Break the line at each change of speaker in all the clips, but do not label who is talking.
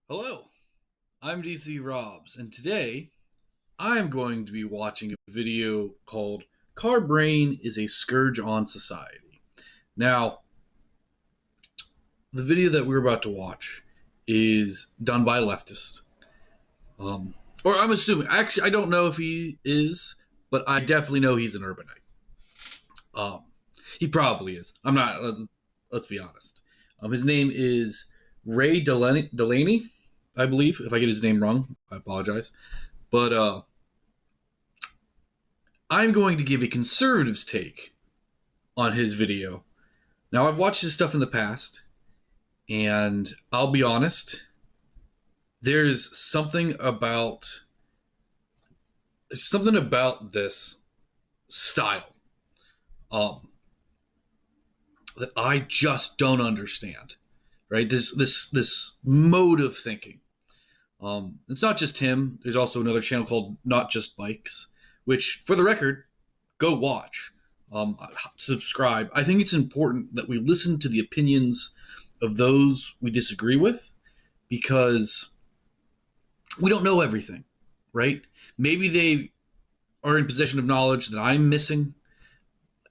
Hello, I'm DC Robs, and today I'm going to be watching a video called Car Brain is a Scourge on Society. Now, the video that we're about to watch is done by a leftist. Or I'm assuming, actually, I don't know if he is, but I definitely know he's an urbanite. Um, he probably is. I'm not, let's be honest. His name is Ray Delaney, I believe. If I get his name wrong, I apologize. But I'm going to give a conservative's take on his video. Now, I've watched his stuff in the past, and I'll be honest, there's something about this style um, that I just don't understand. Right? This mode of thinking. It's not just him. There's also another channel called Not Just Bikes, which, for the record, go watch. Subscribe. I think it's important that we listen to the opinions of those we disagree with because we don't know everything, right? Maybe they are in possession of knowledge that I'm missing,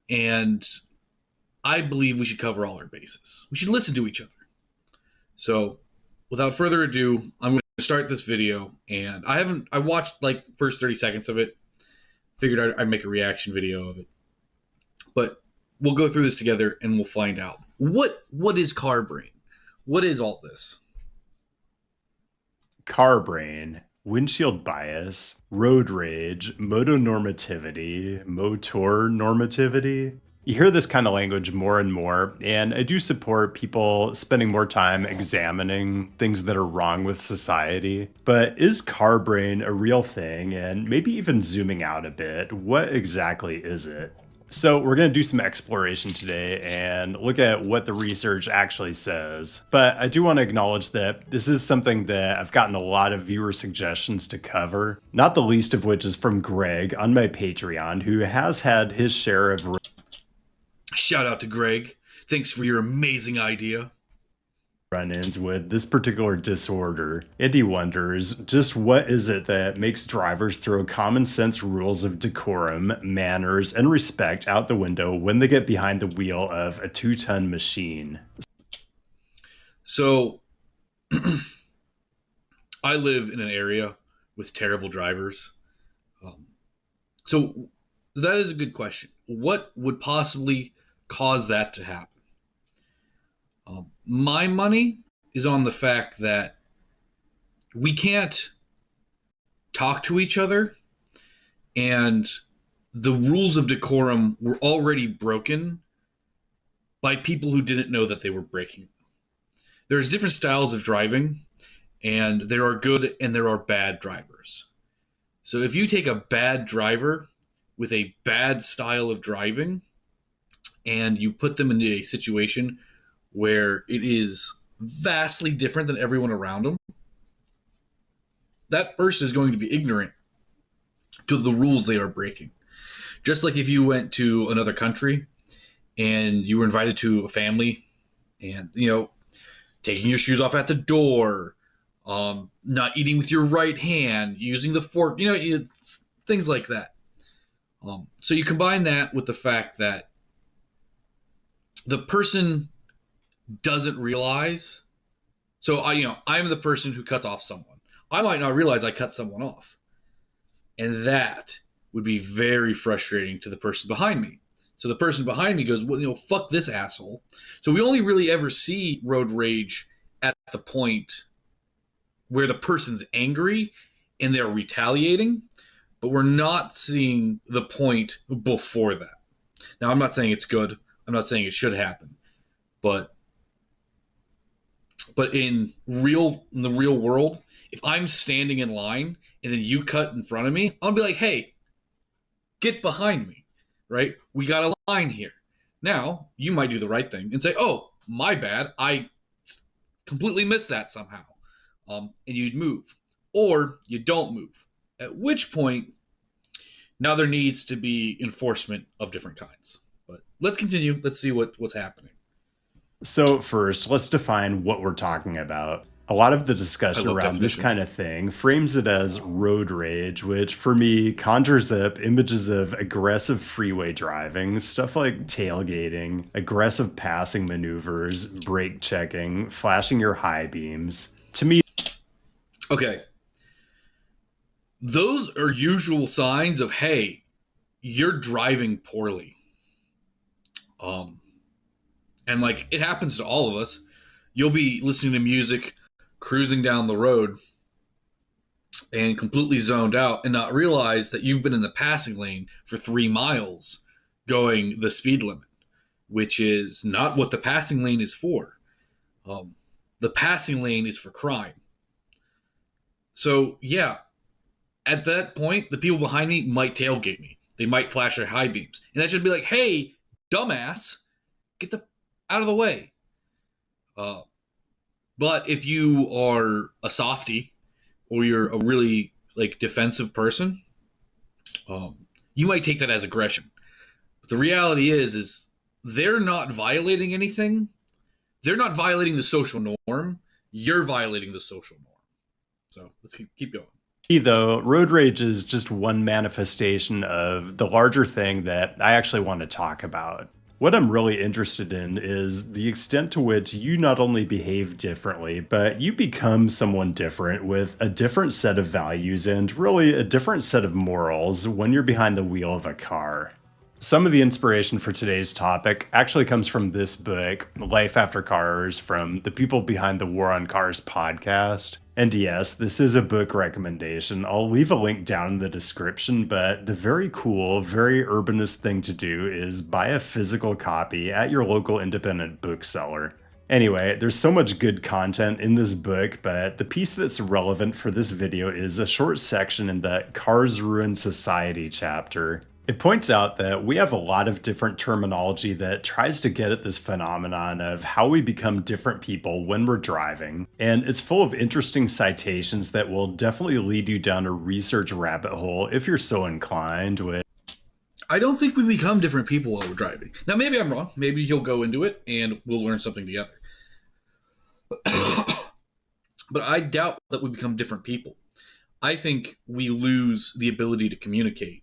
and I believe we should cover all our bases. We should listen to each other. So, without further ado, I'm going to start this video, and I watched like the first 30 seconds of it. Figured I'd make a reaction video of it. But we'll go through this together and we'll find out. What is car brain? What is all this?
Car brain, windshield bias, road rage, motonormativity, motor normativity. You hear this kind of language more and more, and I do support people spending more time examining things that are wrong with society. But is car brain a real thing? And maybe even zooming out a bit, what exactly is it? So we're going to do some exploration today and look at what the research actually says. But I do want to acknowledge that this is something that I've gotten a lot of viewer suggestions to cover, not the least of which is from Greg on my Patreon, who has had his share of
Shout out to Greg. Thanks for your amazing idea.
run-ins with this particular disorder, and he wonders just what is it that makes drivers throw common sense rules of decorum, manners, and respect out the window when they get behind the wheel of a 2-ton machine.
So, I live in an area with terrible drivers. So, that is a good question. What would possibly cause that to happen? My money is on the fact that we can't talk to each other, and the rules of decorum were already broken by people who didn't know that they were breaking them. There's different styles of driving, and there are good and there are bad drivers. So if you take a bad driver with a bad style of driving and you put them into a situation where it is vastly different than everyone around them, that person is going to be ignorant to the rules they are breaking. Just like if you went to another country and you were invited to a family and, taking your shoes off at the door, not eating with your right hand, using the fork, things like that. So you combine that with the fact that the person doesn't realize. So I'm the person who cuts off someone. I might not realize I cut someone off. And that would be very frustrating to the person behind me. So the person behind me goes, well, fuck this asshole. So we only really ever see road rage at the point where the person's angry and they're retaliating, but we're not seeing the point before that. Now, I'm not saying it's good. I'm not saying it should happen. But in the real world, if I'm standing in line and then you cut in front of me, I'll be like, hey, get behind me, right? We got a line here. Now, you might do the right thing and say, oh, my bad. I completely missed that somehow. And you'd move. Or you don't move. At which point, now there needs to be enforcement of different kinds. But let's continue. Let's see what's happening.
So first, let's define what we're talking about. A lot of the
I
discussion
love
around this kind
definitions.
of thing frames it as road rage, which for me conjures up images of aggressive freeway driving, stuff like tailgating, aggressive passing maneuvers, brake checking, flashing your high beams. To me,
Okay, those are usual signs of, hey, you're driving poorly. Um, and like it happens to all of us. You'll be listening to music, cruising down the road, and completely zoned out and not realize that you've been in the passing lane for 3 miles going the speed limit, which is not what the passing lane is for. Um, the passing lane is for crime. So, yeah, at that point, the people behind me might tailgate me. They might flash their high beams. And that should be like, hey, dumbass, get the out of the way. Uh, but if you are a softie or you're a really like defensive person, you might take that as aggression. But the reality is they're not violating anything. They're not violating the social norm. You're violating the social norm. So let's keep going.
though, road rage is just one manifestation of the larger thing that I actually want to talk about. What I'm really interested in is the extent to which you not only behave differently, but you become someone different with a different set of values and really a different set of morals when you're behind the wheel of a car. Some of the inspiration for today's topic actually comes from this book, Life After Cars, from the people behind the War on Cars podcast. And yes, this is a book recommendation. I'll leave a link down in the description, but the very cool, very urbanist thing to do is buy a physical copy at your local independent bookseller. Anyway, there's so much good content in this book, but the piece that's relevant for this video is a short section in the Cars Ruin Society chapter. It points out that we have a lot of different terminology that tries to get at this phenomenon of how we become different people when we're driving, and it's full of interesting citations that will definitely lead you down a research rabbit hole if you're so inclined with.
I don't think we become different people while we're driving. Now, maybe I'm wrong. Maybe you'll go into it and we'll learn something together. But I doubt that we become different people. I think we lose the ability to communicate.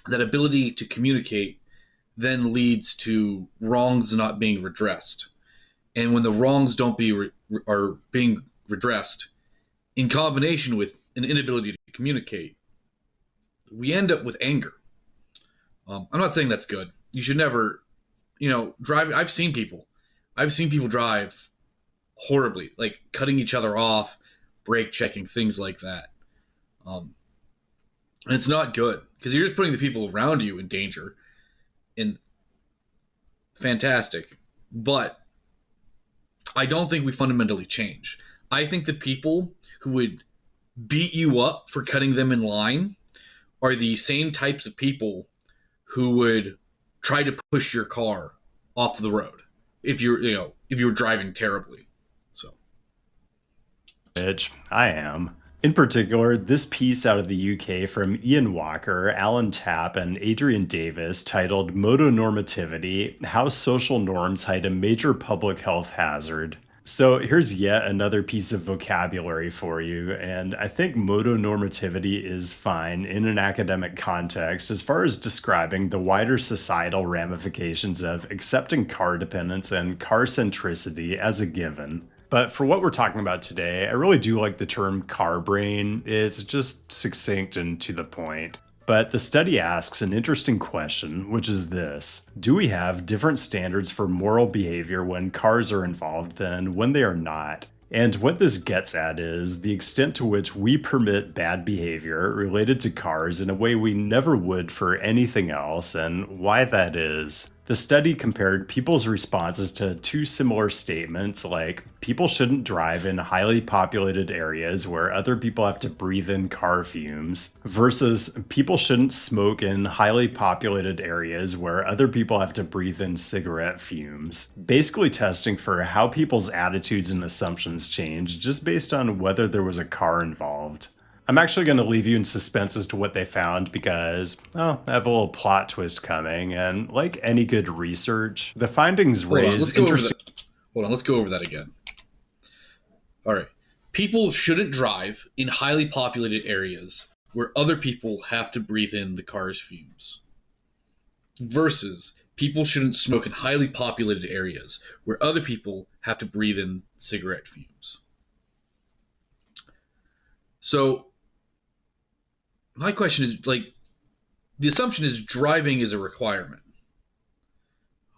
That ability to communicate then leads to wrongs not being redressed. And when the wrongs don't are being redressed, in combination with an inability to communicate, we end up with anger. I'm not saying that's good. You should never, drive. I've seen people drive horribly, like cutting each other off, brake checking, things like that. And it's not good because you're just putting the people around you in danger. And fantastic, but I don't think we fundamentally change. I think the people who would beat you up for cutting them in line are the same types of people who would try to push your car off the road if you're driving terribly. So,
Bitch, I am. In particular, this piece out of the UK from Ian Walker, Alan Tapp, and Adrian Davis titled Motonormativity: How Social Norms Hide a Major Public Health Hazard. So here's yet another piece of vocabulary for you, and I think motonormativity is fine in an academic context as far as describing the wider societal ramifications of accepting car dependence and car centricity as a given. But for what we're talking about today, I really do like the term car brain. It's just succinct and to the point. But the study asks an interesting question, which is this: do we have different standards for moral behavior when cars are involved than when they are not? And what this gets at is the extent to which we permit bad behavior related to cars in a way we never would for anything else, and why that is. The study compared people's responses to two similar statements, like people shouldn't drive in highly populated areas where other people have to breathe in car fumes, versus people shouldn't smoke in highly populated areas where other people have to breathe in cigarette fumes. Basically testing for how people's attitudes and assumptions change just based on whether there was a car involved. I'm actually going to leave you in suspense as to what they found because, I have a little plot twist coming, and like any good research, the findings
hold on,
raise
let's go over
interesting.
that. Hold on, let's go over that again. All right. People shouldn't drive in highly populated areas where other people have to breathe in the car's fumes. Versus people shouldn't smoke in highly populated areas where other people have to breathe in cigarette fumes. So my question is like the assumption is driving is a requirement.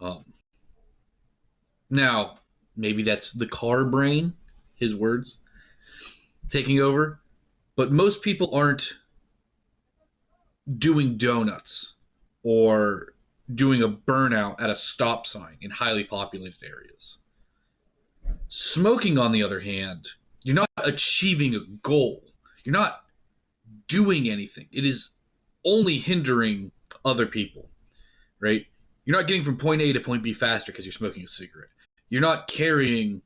Um, Now maybe that's the car brain, his words, taking over. But most people aren't doing donuts or doing a burnout at a stop sign in highly populated areas. Smoking, on the other hand, you're not achieving a goal. You're not doing anything. It is only hindering other people, right? You're not getting from point A to point B faster because you're smoking a cigarette. You're not carrying,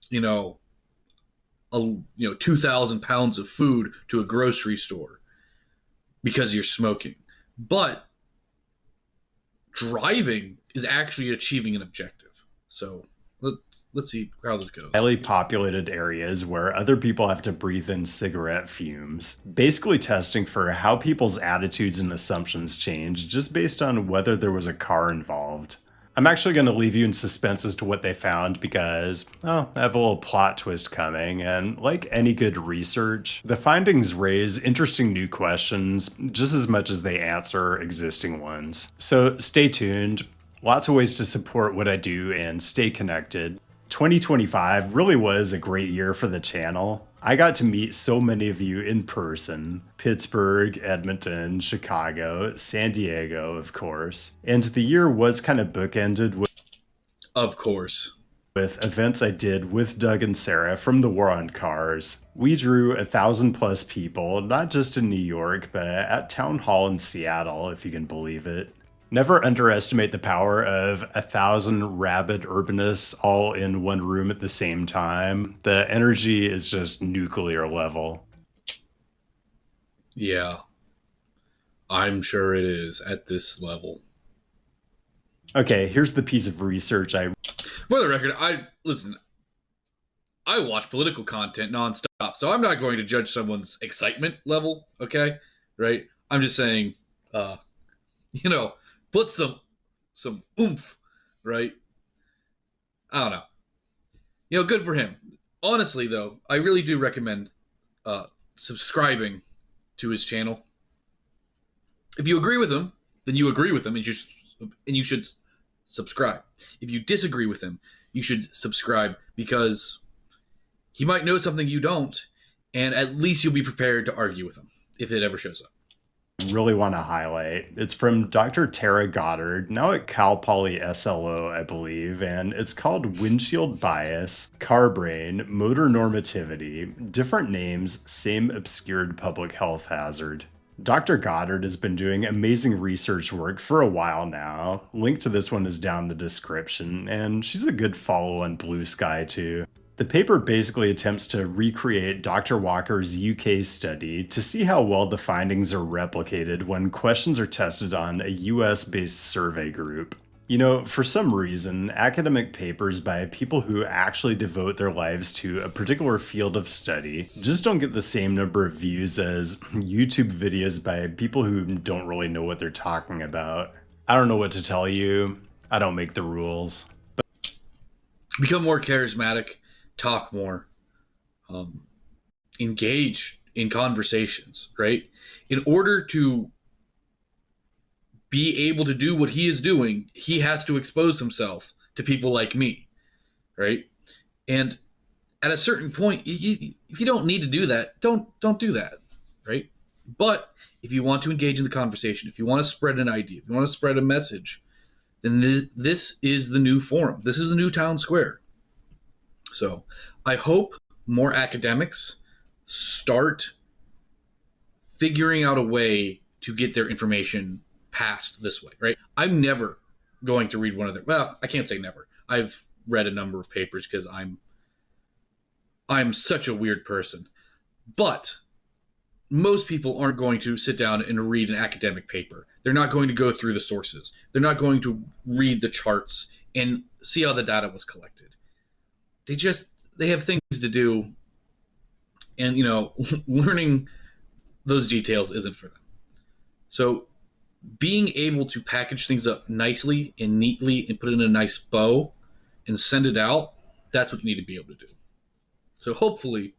you know, 2,000 pounds of food to a grocery store because you're smoking. But driving is actually achieving an objective. So let's see how this goes.
Highly populated areas where other people have to breathe in cigarette fumes, basically testing for how people's attitudes and assumptions change just based on whether there was a car involved. I'm actually going to leave you in suspense as to what they found because, I have a little plot twist coming, and like any good research, the findings raise interesting new questions just as much as they answer existing ones. So stay tuned. Lots of ways to support what I do and stay connected. 2025 really was a great year for the channel. I got to meet so many of you in person. Pittsburgh, Edmonton, Chicago, San Diego, of course. And the year was kind of bookended with,
Of course,
events I did with Doug and Sarah from the War on Cars. We drew 1,000+ people, not just in New York, but at Town Hall in Seattle, if you can believe it. Never underestimate the power of 1,000 rabid urbanists all in one room at the same time. The energy is just nuclear level.
yeah, I'm sure it is at this level.
Okay, here's the piece of research
For the record, I watch political content nonstop, so I'm not going to judge someone's excitement level. Okay, right? I'm just saying, you know, put some oomph, right? I don't know. Good for him. Honestly, though, I really do recommend subscribing to his channel. If you agree with him, then you agree with him, and you should subscribe. If you disagree with him, you should subscribe because he might know something you don't, and at least you'll be prepared to argue with him if it ever shows up.
really want to highlight. It's from Dr. Tara Goddard, now at Cal Poly SLO, I believe, and it's called Windshield Bias, Car Brain, Motor Normativity, Different Names, Same Obscured Public Health Hazard. Dr. Goddard has been doing amazing research work for a while now. Link to this one is down in the description, and she's a good follow on Blue Sky too. The paper basically attempts to recreate Dr. Walker's UK study to see how well the findings are replicated when questions are tested on a US-based survey group. For some reason, academic papers by people who actually devote their lives to a particular field of study just don't get the same number of views as YouTube videos by people who don't really know what they're talking about. I don't know what to tell you. I don't make the rules.
Become more charismatic, talk more, engage in conversations, right? In order to be able to do what he is doing, he has to expose himself to people like me, right? And at a certain point, if you don't need to do that, don't do that, right? But if you want to engage in the conversation, if you want to spread an idea, if you want to spread a message, then this is the new forum. This is the new town square. So I hope more academics start figuring out a way to get their information passed this way, right? I'm never going to read one of their, well, I can't say never. I've read a number of papers because I'm such a weird person. But most people aren't going to sit down and read an academic paper. They're not going to go through the sources. They're not going to read the charts and see how the data was collected. they have things to do, and learning those details isn't for them. So being able to package things up nicely and neatly and put it in a nice bow and send it out, that's what you need to be able to do. So hopefully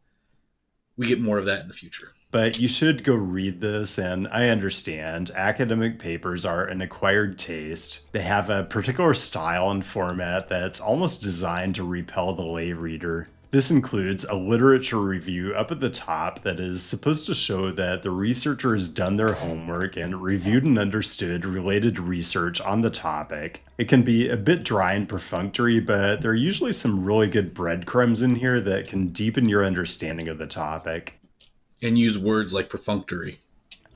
we get more of that in the future.
But you should go read this, and I understand academic papers are an acquired taste. They have a particular style and format that's almost designed to repel the lay reader. This includes a literature review up at the top that is supposed to show that the researcher has done their homework and reviewed and understood related research on the topic. It can be a bit dry and perfunctory, but there are usually some really good breadcrumbs in here that can deepen your understanding of the topic.
And use words like perfunctory.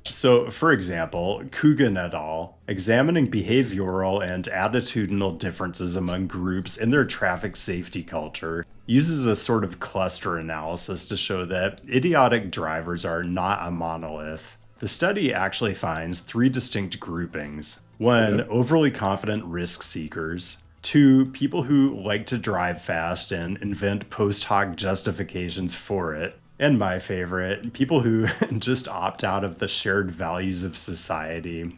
So, for example, Coogan et al., examining behavioral and attitudinal differences among groups in their traffic safety culture, uses a sort of cluster analysis to show that idiotic drivers are not a monolith. The study actually finds three distinct groupings. One,
Okay.
overly confident risk seekers. Two, people who like to drive fast and invent post hoc justifications for it. And my favorite, people who just opt out of the shared values of society.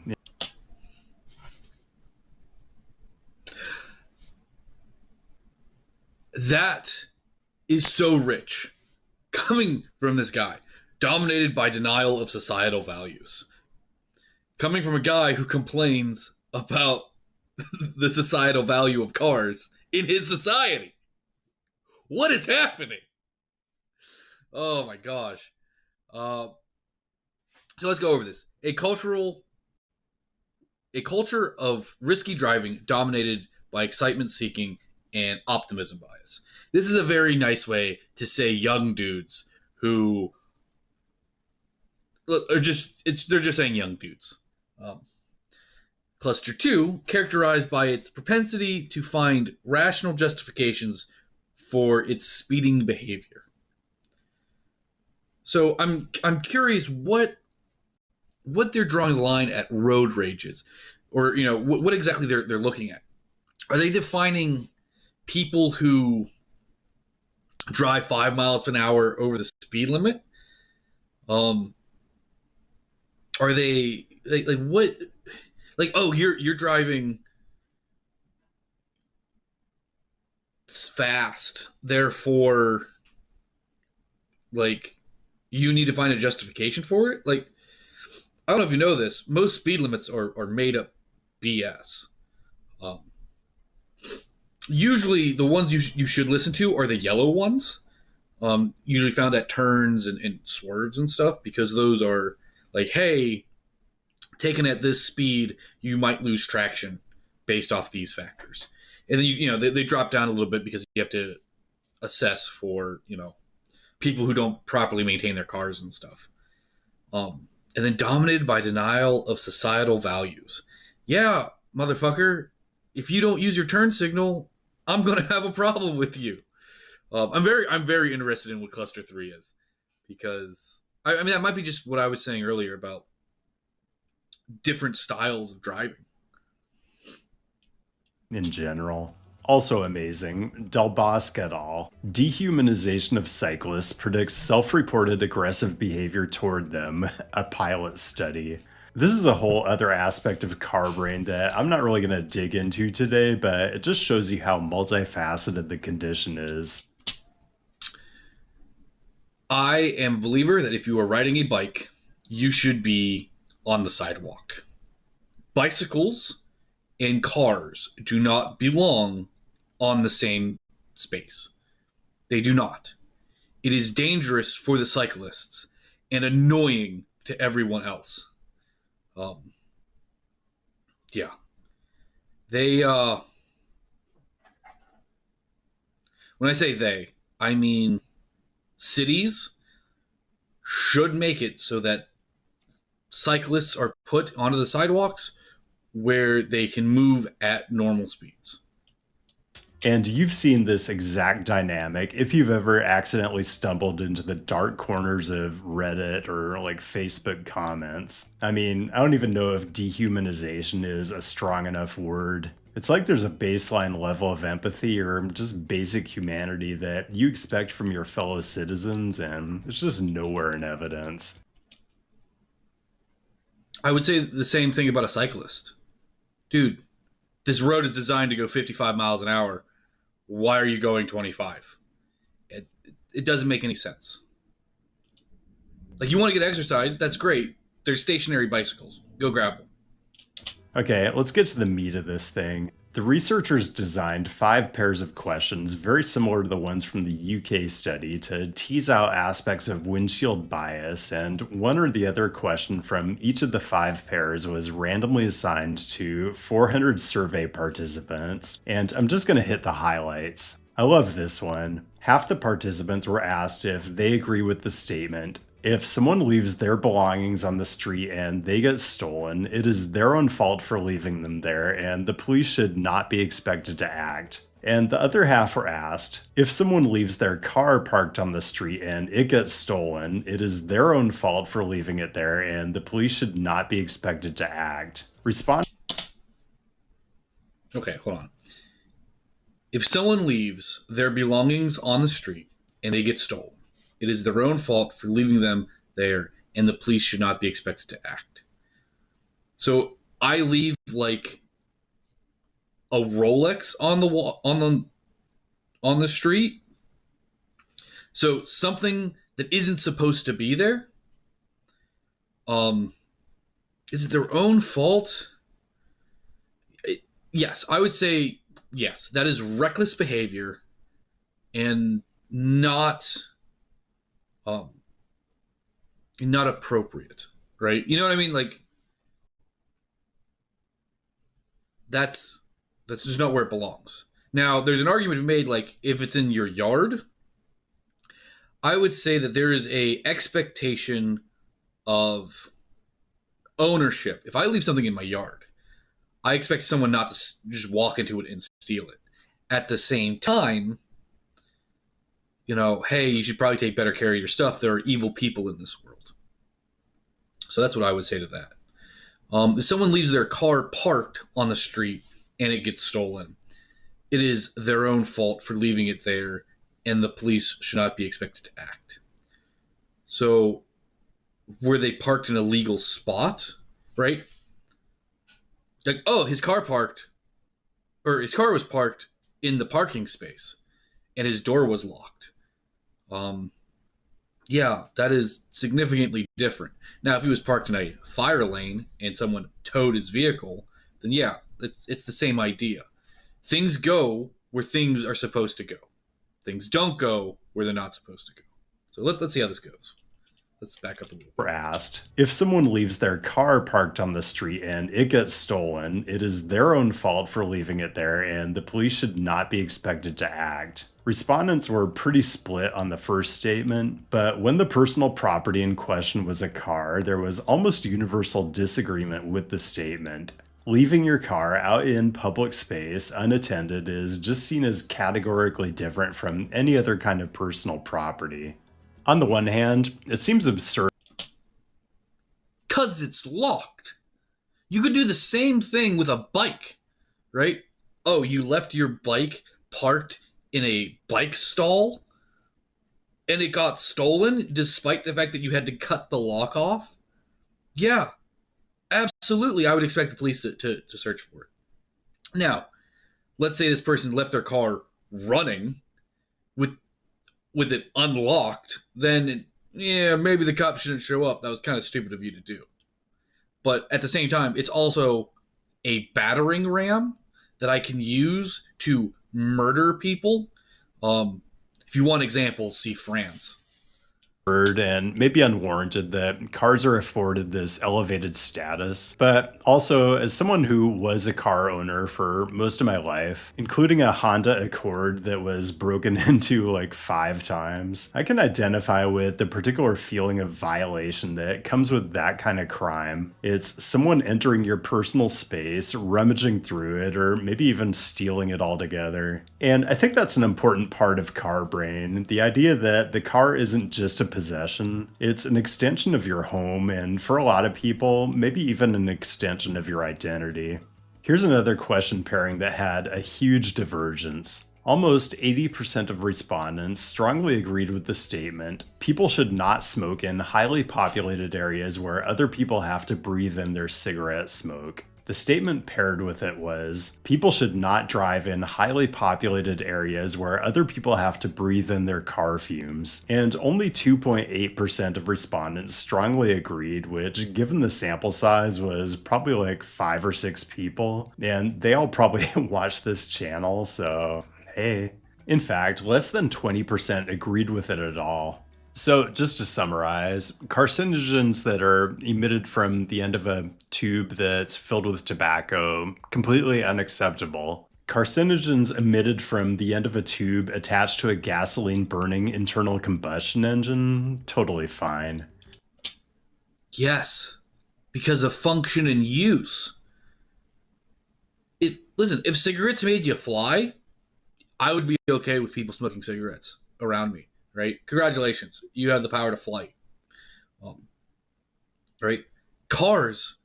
That is so rich coming from this guy, dominated by denial of societal values. Coming from a guy who complains about the societal value of cars in his society. What is happening? Oh my gosh. Uh, so let's go over this. A culture of risky driving dominated by excitement seeking and optimism bias. This is a very nice way to say young dudes who are they're just saying young dudes. Um, Cluster 2, characterized by its propensity to find rational justifications for its speeding behavior. So I'm curious what they're drawing the line at road rages, or what exactly they're looking at. Are they defining people who drive 5 miles an hour over the speed limit? Are they like what? Like, oh, you're driving fast, therefore, like, you need to find a justification for it. Like, I don't know if you know this. Most speed limits are made up BS. Um, Usually, the ones you should listen to are the yellow ones. Usually found at turns and swerves and stuff, because those are like, hey, taken at this speed, you might lose traction based off these factors. And then they drop down a little bit because you have to assess for people who don't properly maintain their cars and stuff. And then dominated by denial of societal values. Yeah, motherfucker, if you don't use your turn signal, I'm gonna have a problem with you. I'm very interested in what Cluster 3 is, because I mean that might be just what I was saying earlier about different styles of driving.
In general. Also amazing, Del Bosque et al. Dehumanization of cyclists predicts self-reported aggressive behavior toward them, a pilot study. This is a whole other aspect of car brain that I'm not really going to dig into today, but it just shows you how multifaceted the condition is.
I am a believer that if you are riding a bike, you should be on the sidewalk. Bicycles and cars do not belong on the same space. They do not. It is dangerous for the cyclists and annoying to everyone else. Um, yeah. They, when I say they, I mean cities should make it so that cyclists are put onto the sidewalks where they can move at normal speeds.
And you've seen this exact dynamic if you've ever accidentally stumbled into the dark corners of Reddit or like Facebook comments. I mean, I don't even know if dehumanization is a strong enough word. It's like there's a baseline level of empathy or just basic humanity that you expect from your fellow citizens, and it's just nowhere in evidence.
I would say the same thing about a cyclist. Dude, this road is designed to go 55 miles an hour. Why are you going 25? It doesn't make any sense. Like, you want to get exercise, that's great. There's stationary bicycles. Go grab them.
Okay, let's get to the meat of this thing. The researchers designed 5 pairs of questions, very similar to the ones from the UK study, to tease out aspects of windshield bias, and one or the other question from each of the 5 pairs was randomly assigned to 400 survey participants, and I'm just going to hit the highlights. I love this one. Half the participants were asked if they agree with the statement, "If someone leaves their belongings on the street and they get stolen, it is their own fault for leaving them there, and the police should not be expected to act." And the other half were asked, "If someone leaves their car parked on the street and it gets stolen, it is their own fault for leaving it there, and the police should not be expected to act." Respond.
Okay, hold on. If someone leaves their belongings on the street and they get stolen, it is their own fault for leaving them there, and the police should not be expected to act. So I leave like a Rolex on the wall on the street. So something that isn't supposed to be there. Is it their own fault? Yes, I would say yes. That is reckless behavior, and not um not appropriate, right? You know what I mean? Like, that's that's just not where it belongs. Now, there's an argument to be made, like, if it's in your yard, I would say that there is a expectation of ownership. If I leave something in my yard, I expect someone not to just walk into it and steal it. At the same time, hey, you should probably take better care of your stuff. There are evil people in this world. So that's what I would say to that. If someone leaves their car parked on the street and it gets stolen, it is their own fault for leaving it there, and the police should not be expected to act. So, were they parked in a legal spot, right? Like, oh, his car was parked in the parking space, and his door was locked. Yeah, that is significantly different. Now, if he was parked in a fire lane and someone towed his vehicle, then yeah, it's the same idea. Things go where things are supposed to go. Things don't go where they're not supposed to go. So let's see how this goes. Let's back up a little.
Were asked, "If someone leaves their car parked on the street and it gets stolen, it is their own fault for leaving it there, and the police should not be expected to act." Respondents were pretty split on the first statement, but when the personal property in question was a car, there was almost universal disagreement with the statement. Leaving your car out in public space unattended is just seen as categorically different from any other kind of personal property. On the one hand, it seems absurd.
'Cause it's locked. You could do the same thing with a bike, right? Oh, you left your bike parked in a bike stall and it got stolen despite the fact that you had to cut the lock off? Yeah, absolutely. I would expect the police to search for it. Now, let's say this person left their car running with it unlocked, then yeah, maybe the cops shouldn't show up. That was kind of stupid of you to do. But at the same time, it's also a battering ram that I can use to murder people. If you want examples, see France.
And maybe unwarranted that cars are afforded this elevated status. But also, as someone who was a car owner for most of my life, including a Honda Accord that was broken into like 5 times, I can identify with the particular feeling of violation that comes with that kind of crime. It's someone entering your personal space, rummaging through it, or maybe even stealing it altogether. And I think that's an important part of Car Brain, the idea that the car isn't just a possession. It's an extension of your home, and for a lot of people, maybe even an extension of your identity. Here's another question pairing that had a huge divergence. Almost 80% of respondents strongly agreed with the statement, people should not smoke in highly populated areas where other people have to breathe in their cigarette smoke. The statement paired with it was, people should not drive in highly populated areas where other people have to breathe in their car fumes. And only 2.8% of respondents strongly agreed, which, given the sample size, was probably like 5 or 6 people. And they all probably watch this channel, so hey. In fact, less than 20% agreed with it at all. So, just to summarize, carcinogens that are emitted from the end of a tube that's filled with tobacco, completely unacceptable. Carcinogens emitted from the end of a tube attached to a gasoline burning internal combustion engine, totally fine.
Yes, because of function and use. Listen, if cigarettes made you fly, I would be okay with people smoking cigarettes around me, right? Congratulations, you have the power to fly. Right? Cars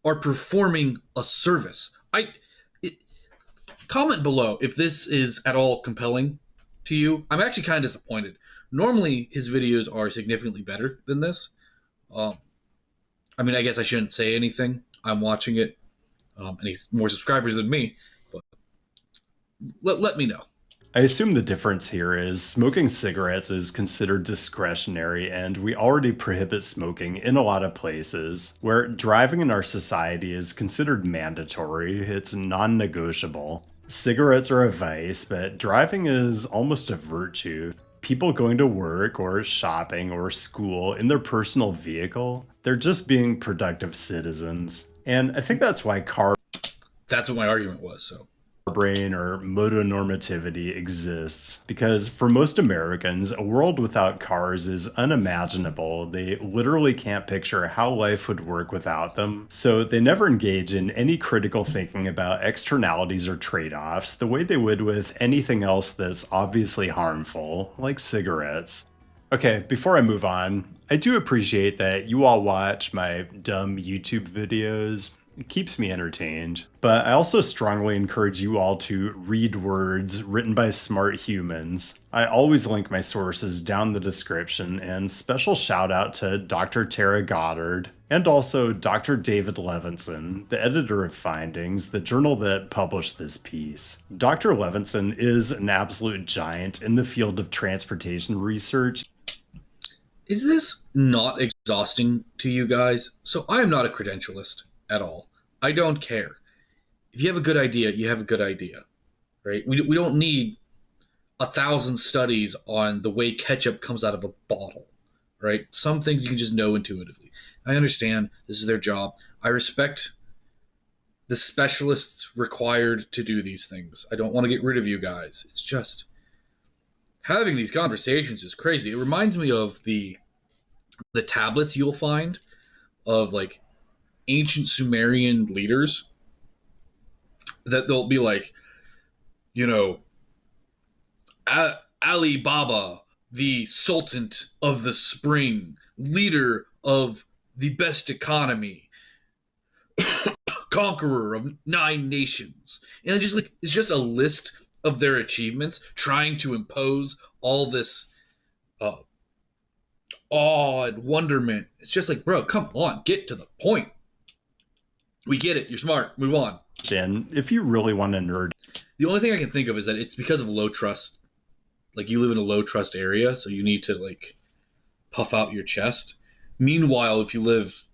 are performing a service. Comment below if this is at all compelling to you. I'm actually kind of disappointed. Normally, his videos are significantly better than this. I mean, I guess I shouldn't say anything. I'm watching it, and he's more subscribers than me. But let me know.
I assume the difference here is smoking cigarettes is considered discretionary, and we already prohibit smoking in a lot of places, where driving in our society is considered mandatory. It's non-negotiable. Cigarettes are a vice, but driving is almost a virtue. People going to work or shopping or school in their personal vehicle, they're just being productive citizens. And I think that's why
That's what my argument was, so.
brain or motonormativity exists, because for most Americans, a world without cars is unimaginable. They literally can't picture how life would work without them, so they never engage in any critical thinking about externalities or trade-offs the way they would with anything else that's obviously harmful, like cigarettes. Okay, before I move on, I do appreciate that you all watch my dumb YouTube videos. It keeps me entertained, but I also strongly encourage you all to read words written by smart humans. I always link my sources down the description, and special shout out to Dr. Tara Goddard and also Dr. David Levinson, the editor of Findings, the journal that published this piece. Dr. Levinson is an absolute giant in the field of transportation research.
Is this not exhausting to you guys? So I am not a credentialist at all. I don't care. If you have a good idea, you have a good idea, right? We don't need 1,000 studies on the way ketchup comes out of a bottle, right? Some things you can just know intuitively. I understand this is their job. I respect the specialists required to do these things. I don't want to get rid of you guys. It's just having these conversations is crazy. It reminds me of the tablets you'll find of like ancient Sumerian leaders that they'll be like, you know, Ali Baba, the Sultan of the Spring, leader of the best economy, conqueror of 9 nations. And it's just a list of their achievements, trying to impose all this awe and wonderment. It's just like, bro, come on, get to the point. We get it. You're smart. Move on.
And if you really want to nerd,
the only thing I can think of is that it's because of low trust. Like, you live in a low trust area, so you need to like puff out your chest. Meanwhile, if you live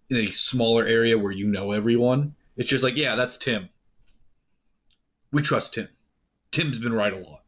in a smaller area where you know everyone, it's just like, yeah, that's Tim. We trust Tim. Tim's been right a lot.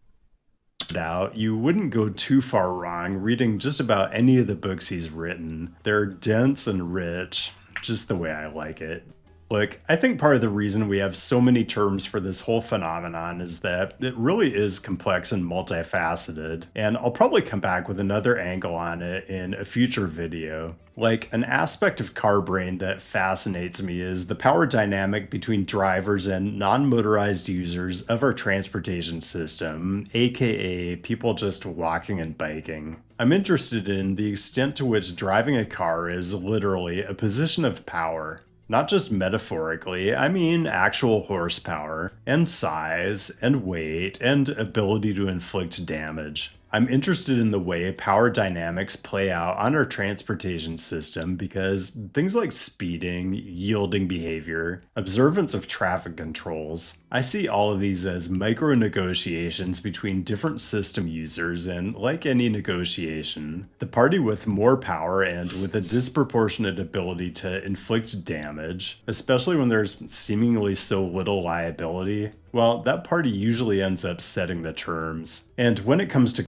out, you wouldn't go too far wrong reading just about any of the books he's written. They're dense and rich, just the way I like it. Look, I think part of the reason we have so many terms for this whole phenomenon is that it really is complex and multifaceted, and I'll probably come back with another angle on it in a future video. Like, an aspect of car brain that fascinates me is the power dynamic between drivers and non-motorized users of our transportation system, aka people just walking and biking. I'm interested in the extent to which driving a car is literally a position of power. Not just metaphorically, I mean actual horsepower, and size, and weight, and ability to inflict damage. I'm interested in the way power dynamics play out on our transportation system because things like speeding, yielding behavior, observance of traffic controls, I see all of these as micro negotiations between different system users, and like any negotiation, the party with more power and with a disproportionate ability to inflict damage, especially when there's seemingly so little liability, well, that party usually ends up setting the terms. And when it comes to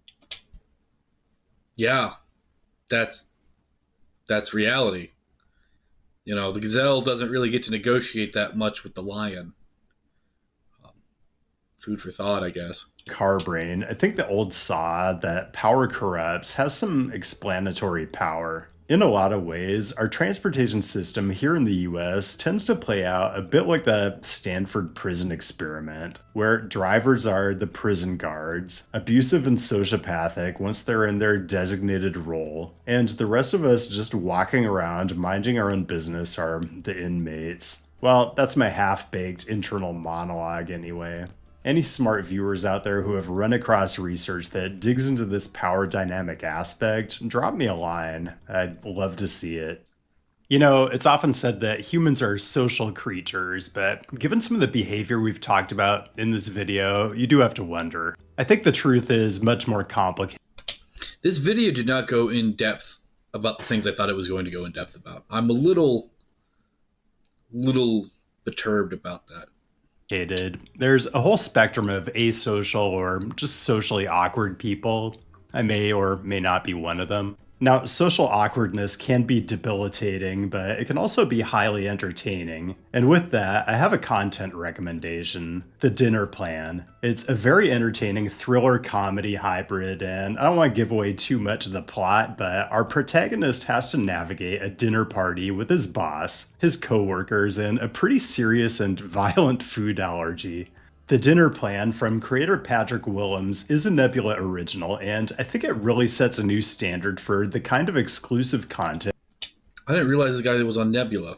Yeah, that's reality. The gazelle doesn't really get to negotiate that much with the lion. Um, Food for thought, I guess.
car brain, I think the old saw that power corrupts has some explanatory power. In a lot of ways, our transportation system here in the US tends to play out a bit like the Stanford prison experiment, where drivers are the prison guards, abusive and sociopathic once they're in their designated role, and the rest of us just walking around minding our own business are the inmates. Well, that's my half baked internal monologue anyway. Any smart viewers out there who have run across research that digs into this power dynamic aspect, drop me a line. I'd love to see it. It's often said that humans are social creatures, but given some of the behavior we've talked about in this video, you do have to wonder. I think the truth is much more complicated.
This video did not go in depth about the things I thought it was going to go in depth about. I'm a little perturbed about that.
There's a whole spectrum of asocial or just socially awkward people. I may or may not be one of them. Now, social awkwardness can be debilitating, but it can also be highly entertaining. And with that, I have a content recommendation: The Dinner Plan. It's a very entertaining thriller comedy hybrid, and I don't want to give away too much of the plot, but our protagonist has to navigate a dinner party with his boss, his coworkers, and a pretty serious and violent food allergy. The Dinner Plan from creator Patrick Willems is a Nebula original, and I think it really sets a new standard for the kind of exclusive content.
I didn't realize this guy was on Nebula.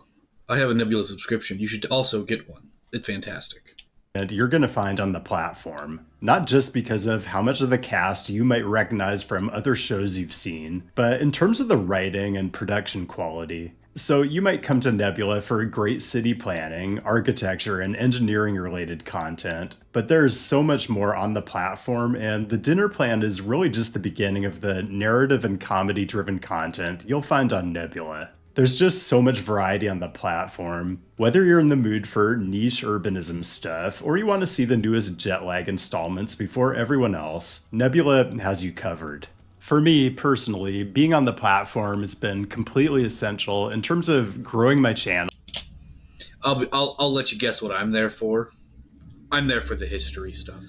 I have a Nebula subscription. You should also get one. It's fantastic.
And you're going to find on the platform, not just because of how much of the cast you might recognize from other shows you've seen, but in terms of the writing and production quality. So you might come to Nebula for great city planning, architecture, and engineering related content, but there's so much more on the platform, and the Dinner Plan is really just the beginning of the narrative and comedy driven content you'll find on Nebula. There's just so much variety on the platform. Whether you're in the mood for niche urbanism stuff, or you want to see the newest jet lag installments before everyone else, Nebula has you covered. For me, personally, being on the platform has been completely essential in terms of growing my channel.
I'll let you guess what I'm there for. I'm there for the history stuff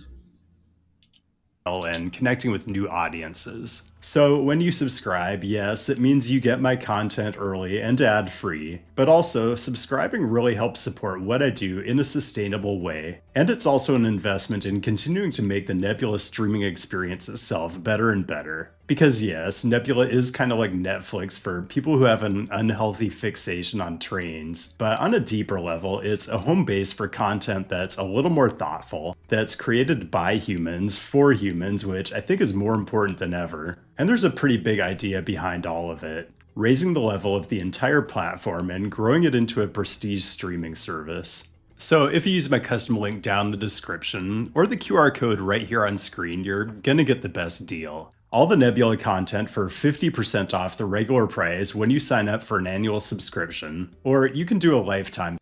And connecting with new audiences. So when you subscribe, yes, it means you get my content early and ad-free, but also subscribing really helps support what I do in a sustainable way. And it's also an investment in continuing to make the Nebula streaming experience itself better and better. Because yes, Nebula is kind of like Netflix for people who have an unhealthy fixation on trains, but on a deeper level, it's a home base for content that's a little more thoughtful, that's created by humans, for humans, which I think is more important than ever. And there's a pretty big idea behind all of it: raising the level of the entire platform and growing it into a prestige streaming service. So if you use my custom link down in the description, or the QR code right here on screen, you're gonna get the best deal. All the Nebula content for 50% off the regular price when you sign up for an annual subscription, or you can do a lifetime.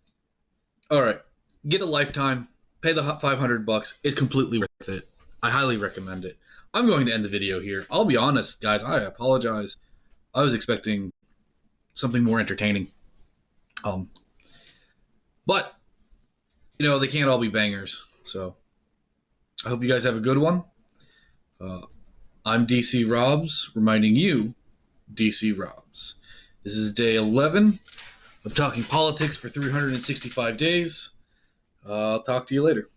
All right, get a lifetime, pay the $500. It's completely worth it. I highly recommend it. I'm going to end the video here. I'll be honest, guys. I apologize. I was expecting something more entertaining. But they can't all be bangers. So I hope you guys have a good one. I'm DC Robs, reminding you, DC Robs. This is day 11 of talking politics for 365 days. I'll talk to you later.